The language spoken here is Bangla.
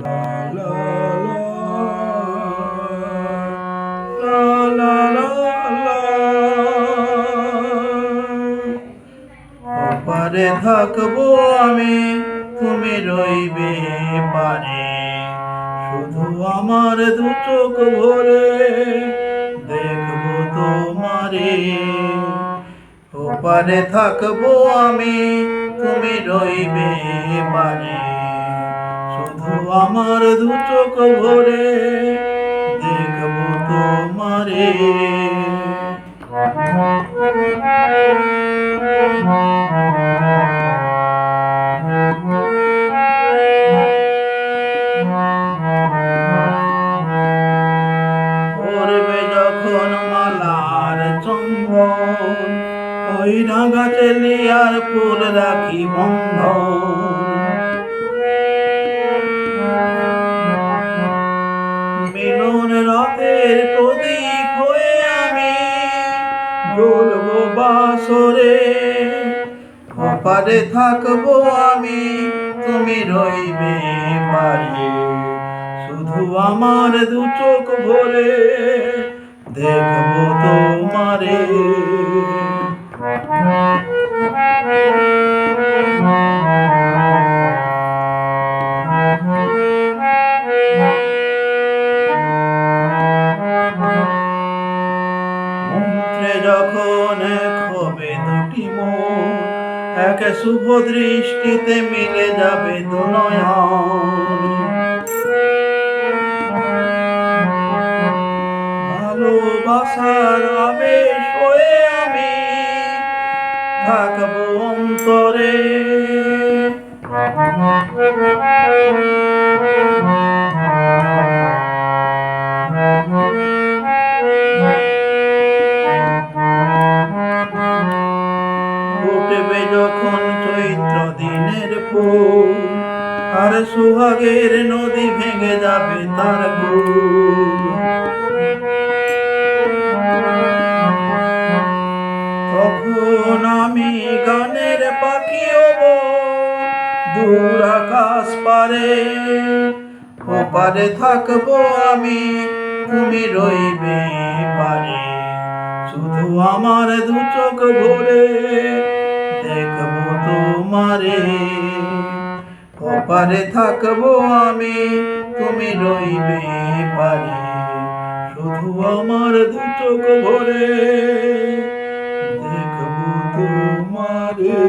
লা লা লা লা লা লা। ওপারে থাকবো আমি, তুমি রইবে পারে, শুধু আমার দু চোখ ভরে দেখবো তোমারে। ওপারে থাকবো আমি, তুমি রইবে পারে, শুধু আমার দু চোখ ভরে দেখবো তোমারে। পড়বে যখন মালার চন্দন, ওই রাঙা চেলিয়ার ফুল রাখি বন্ধন। মিলন রাতের প্রদীপ হয়ে আমি জ্বলবো বাসরে। ওপারে থাকবো আমি, তুমি রইবে পারে, শুধু আমার দু চোখ ভরে দেখবো তোমারে। মন্ত্রে যখন এক হবে দুটি মন, এক শুভ দৃষ্টিতে মিলে যাবে দু নয়ন। ভালোবাসার আবেশ হয়ে আমি থাকবো অন্তরে। ফুটবে যখন চৈত্র দিনের ফুল, আর সুহাগের নদী ভেঙে যাবে তার কুল। তখন আমি গানের পাখি হব দূর আকাশ পারে। ওপারে থাকবো আমি, তুমি রইবে পারে, শুধু আমার দু চোখ ভরে দেখবো তোমারে। ওপারে থাকবো আমি, তুমি রইবে পারে, শুধু আমার দু চোখ ভরে দেখবো তোমারে।